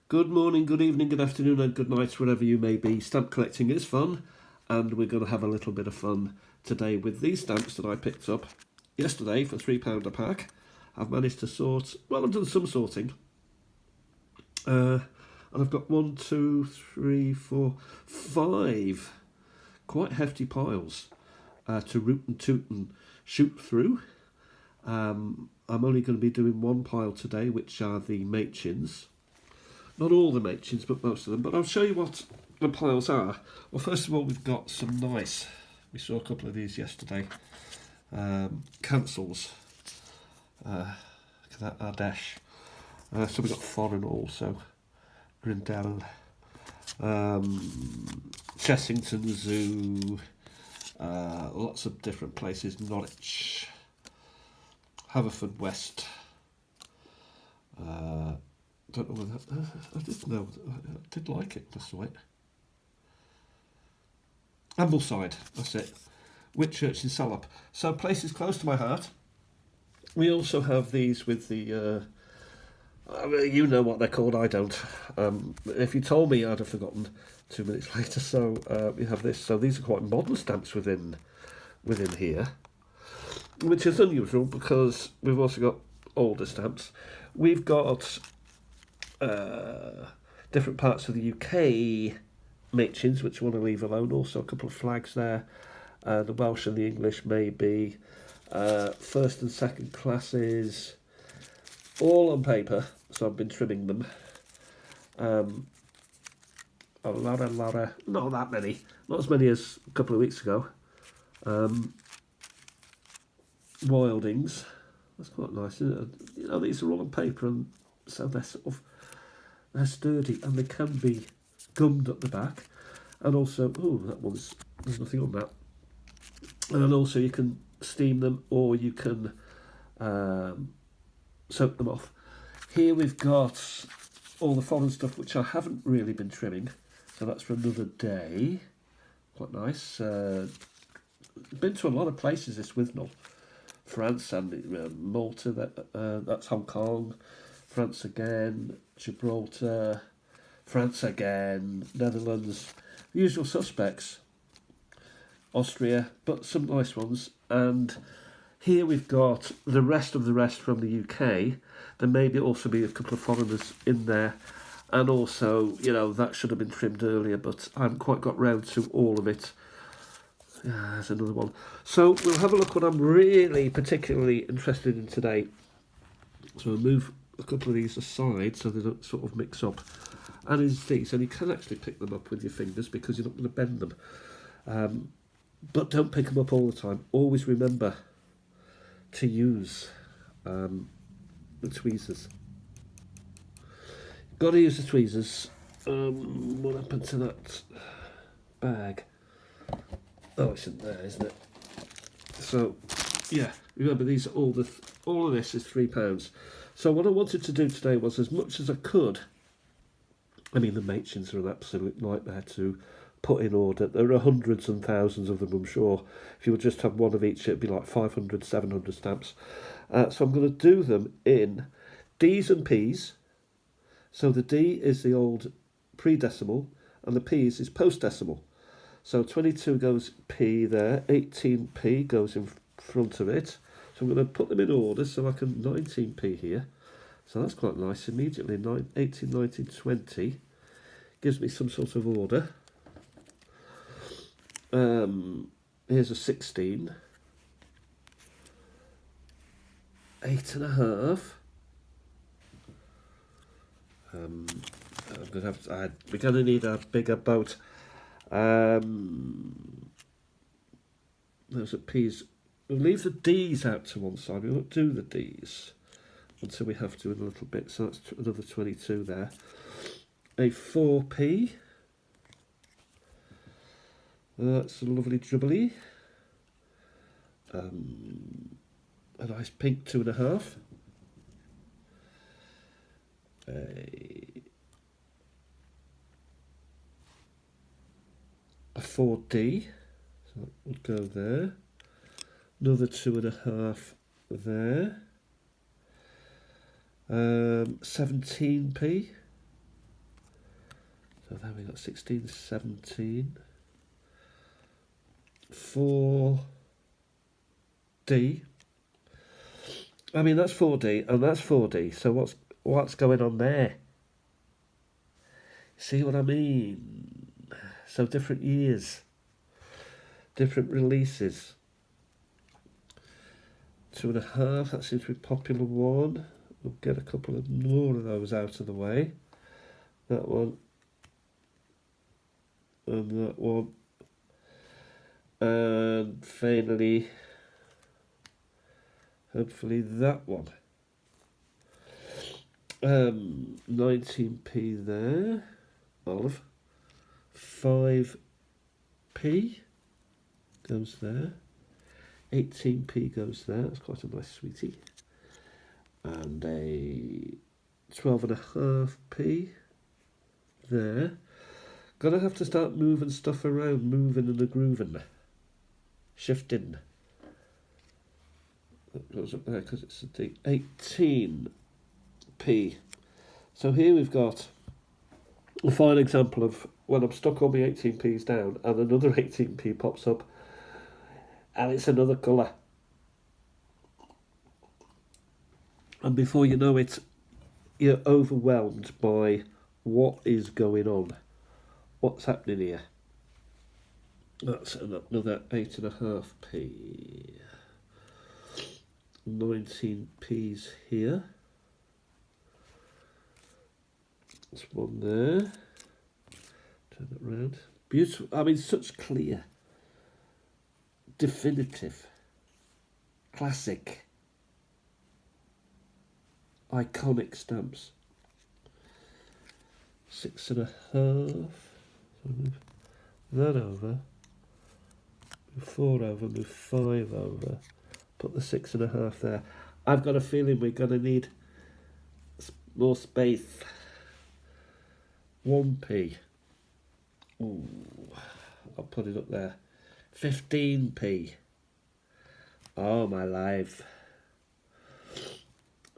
Good morning, good evening, good afternoon, and good night, wherever you may be. Stamp collecting is fun, and we're going to have a little bit of fun today with these stamps that I picked up yesterday for £3 a pack. I've managed to sort, well, I've done some sorting. And I've got 1, 2, 3, 4, 5 quite hefty piles to root and toot and shoot through. I'm only going to be doing one pile today, which are the Machins. Not all the Machins, but most of them. But I'll show you what the piles are. Well, first of all, we've got some nice, we saw a couple of these yesterday, cancels. Look at that, Ardèche. So we've got foreign also. Grindel, Chessington Zoo, lots of different places, Norwich, Haverfordwest. Don't know whether I did know. I did like it. That's right. Ambleside. That's it. Whitchurch in Salop. So places close to my heart. We also have these with the. You know what they're called. I don't. If you told me, I'd have forgotten 2 minutes later. So we have this. So these are quite modern stamps within here, which is unusual because we've also got older stamps. We've got different parts of the UK Machins, which I want to leave alone. Also a couple of flags there. The Welsh and the English maybe. First and second classes. All on paper, so I've been trimming them. A lot, not that many. Not as many as a couple of weeks ago. Wildings. That's quite nice, isn't it? You know, these are all on paper, and so they're they're sturdy, and they can be gummed at the back. And also, there's nothing on that. And also you can steam them, or you can soak them off. Here we've got all the foreign stuff, which I haven't really been trimming, so that's for another day. Quite nice. Been to a lot of places this Withnell. France and Malta, that's Hong Kong, France again, Gibraltar, France again, Netherlands, the usual suspects, Austria, but some nice ones. And here we've got the rest from the UK. There may also be a couple of foreigners in there. And also, you know, that should have been trimmed earlier, but I haven't quite got round to all of it. There's another one. So we'll have a look what I'm really particularly interested in today. So I'll move a couple of these aside so they don't sort of mix up. And is these, and you can actually pick them up with your fingers because you're not going to bend them. But don't pick them up all the time. Always remember to use the tweezers. Got to use the tweezers. What happened to that bag? Oh, it's in there, isn't it? So, yeah, remember these are all of this is £3. So what I wanted to do today was, as much as I could, I mean the Machins are an absolute nightmare to put in order. There are hundreds and thousands of them, I'm sure. If you would just have one of each, it'd be like 500, 700 stamps. So I'm going to do them in Ds and Ps. So the D is the old pre-decimal, and the Ps is post-decimal. So 22 goes P there, 18P goes in front of it. So I'm going to put them in order, so I can 19P here. So that's quite nice. Immediately 18, 19, 20 gives me some sort of order. Here's a 16. 8.5. We're going to need a bigger boat. Those are P's. We'll leave the D's out to one side. We won't do the D's until we have to in a little bit. So that's another 22 there. A 4P. That's a lovely dribbly. A nice pink 2.5. A 4D, so that would go there. Another 2.5 there. 17p. So there we got 16, 17. 4D. I mean, that's 4D and that's 4D. So what's going on there? See what I mean? So different years, different releases. 2.5, that seems to be a popular one. We'll get a couple of more of those out of the way. That one. And that one. And finally, hopefully that one. 19p there. Olive. 5p goes there. 18p goes there. That's quite a nice sweetie. And a 12.5p there. Gonna have to start moving stuff around, moving and a grooving, shifting. That goes up there because it's the 18p. So here we've got a fine example of when I'm stuck all my 18p's down and another 18p pops up and it's another colour. And before you know it, you're overwhelmed by what is going on. What's happening here? That's another 8.5p. 19p's here. There's one there. Turn it around. Beautiful. I mean, such clear, definitive, classic, iconic stamps. 6.5. So move that over. Move 4 over. Move 5 over. Put the 6.5 there. I've got a feeling we're going to need more space. 1p. Ooh, I'll put it up there. 15p. Oh, my life.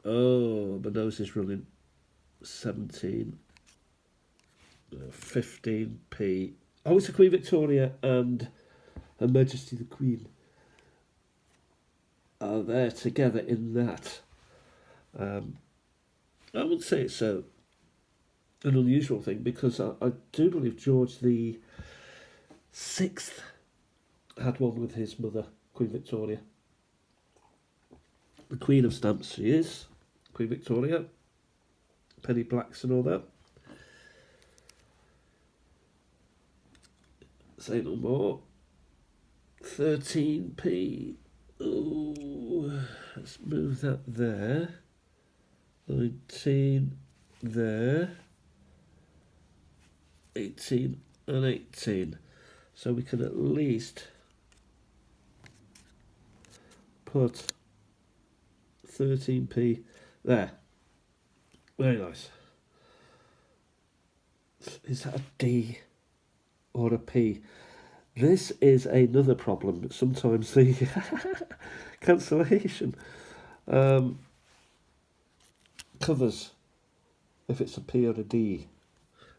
Oh, my nose is running. 17. 15p. Oh, it's a Queen Victoria and Her Majesty the Queen are there together in that. I would say it's an unusual thing because I do believe George the Sixth had one with his mother, Queen Victoria. The Queen of Stamps she is, Queen Victoria, penny blacks and all that. Say no more. 13p. Ooh, let's move that there. 19 there. 18 and 18. So we can at least put 13p there. Very nice. Is that a D or a P? This is another problem. Sometimes the cancellation covers if it's a P or a D.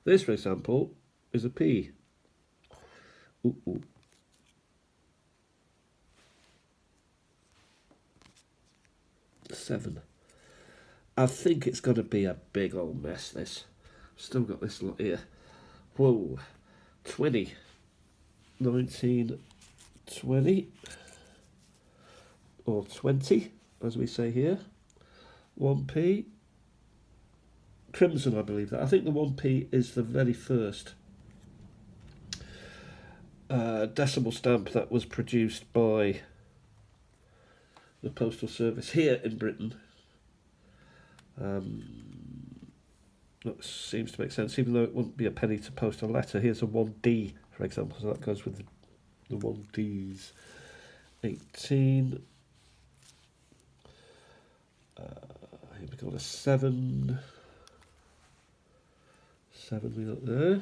This, for example, is a P. Ooh. Seven. I think it's going to be a big old mess, this. Still got this lot here. Whoa. 20. 19, 20. Or 20, as we say here. 1p. Crimson, I believe that. I think the 1p is the very first decimal stamp that was produced by the Postal Service here in Britain. That seems to make sense, even though it wouldn't be a penny to post a letter. Here's a 1D, for example, so that goes with the 1Ds. 18. Here we go, a 7. 7 we got there.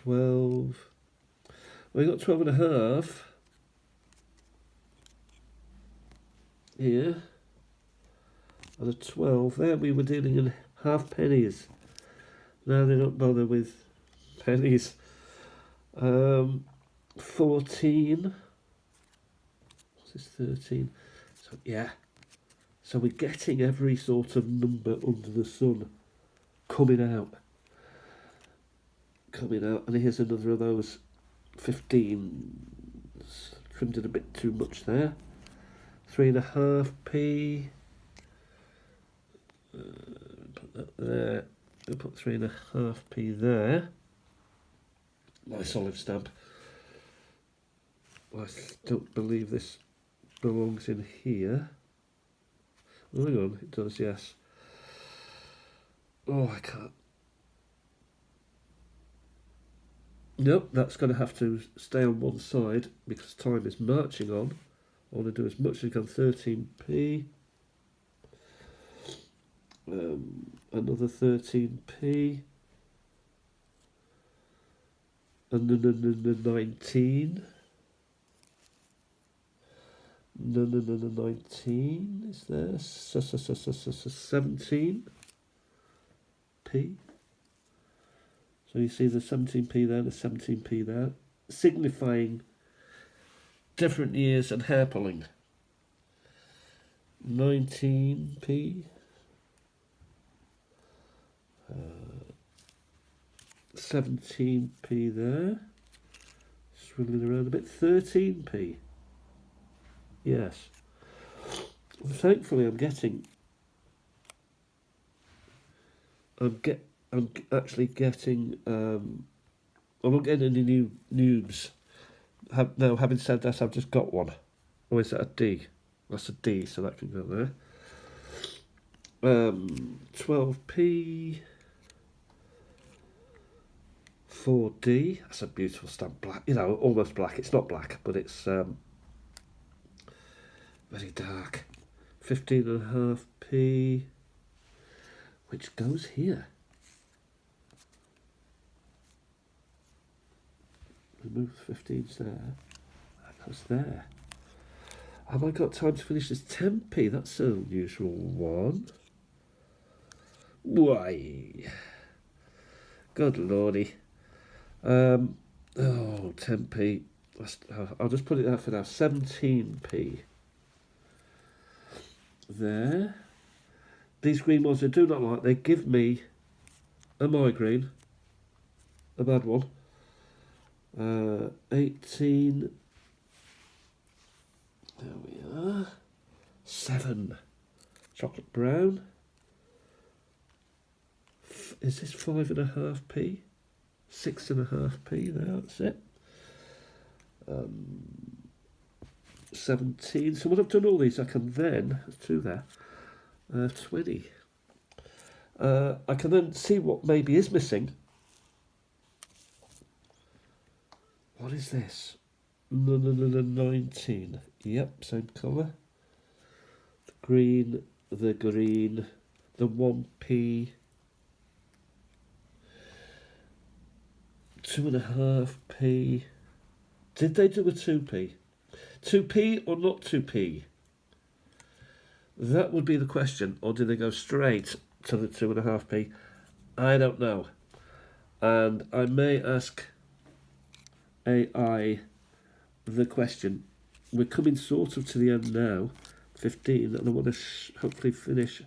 12. We got 12.5 here. And a 12 there. We were dealing in half pennies. No, they don't bother with pennies. 14. What's this, 13? So, yeah. So we're getting every sort of number under the sun coming out. And here's another of those 15. Trimmed it a bit too much there. 3.5p. Put that there. We'll put 3.5p there. Nice olive stamp. I don't believe this belongs in here. Oh, hang on, it does, yes. Oh, I can't. Nope, that's going to have to stay on one side because time is marching on. I want to do as much as I can. 13p. Another 13p. And then 19. No, 19 is there. 17p. So you see the 17p there, the 17p there, signifying different years and hair pulling. 19p. 17p there. Swiggling around a bit. 13p. Yes. Thankfully, I'm actually getting. I'm not getting any new noobs. Now, having said that, I've just got one. Oh, is that a D? That's a D, so that can go there. 12p. 4D. That's a beautiful stamp. Black, almost black. It's not black, but it's very dark. 15.5p, which goes here. Remove the 15s there. That goes there. Have I got time to finish this? 10p. That's an unusual one. Why? Good lordy. 10p. I'll just put it there for now. 17p. There. These green ones I do not like. They give me a migraine. A bad one. 18. There we are. 7. Chocolate brown. Is this 5.5p? 6.5p there, that's it. 17. So when I've done all these, I can then, there's 2 there, 20. I can then see what maybe is missing. What is this? 19. Yep, same colour. The green, the 1p. 2.5p. Did they do a 2p? 2p or not 2p? That would be the question. Or did they go straight to the 2.5p? I don't know. And I may ask AI the question. We're coming sort of to the end now. 15, and I want to hopefully finish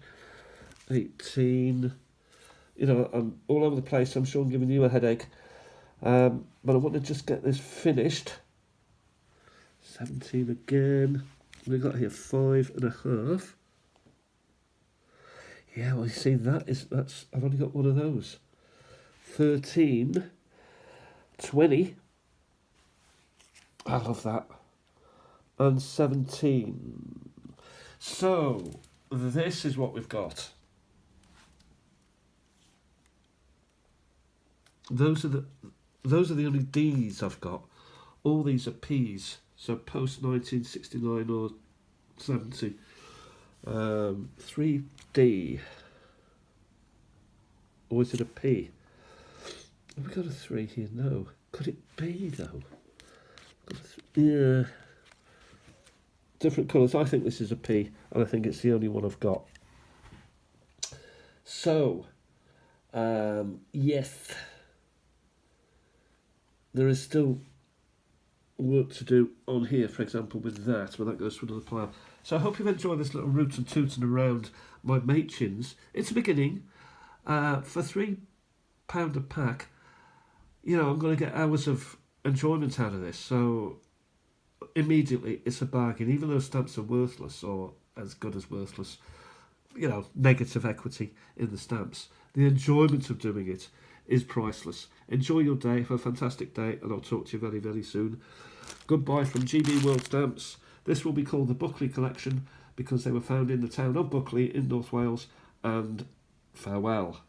18. I'm all over the place. I'm sure I'm giving you a headache. But I want to just get this finished. 17 again. We've got here 5.5. Yeah, well, you see, that's I've only got one of those. 13, 20. I love that. And 17. So this is what we've got. Those are the only D's I've got. All these are P's. So post 1969 or 70. 3D. Or is it a P? Have we got a 3 here? No. Could it be though? Yeah. Different colours. I think this is a P, and I think it's the only one I've got. So, Yes, there is still work to do on here, for example, with that, when that goes to another pile. So I hope you've enjoyed this little root and tooting around my Machins. It's a beginning. For £3 a pack, you know, I'm going to get hours of enjoyment out of this. So immediately, it's a bargain. Even though stamps are worthless, or as good as worthless, you know, negative equity in the stamps, the enjoyment of doing it is priceless. Enjoy your day. Have a fantastic day, and I'll talk to you very, very soon. Goodbye from GB World Stamps. This will be called the Buckley Collection because they were found in the town of Buckley in North Wales, and farewell.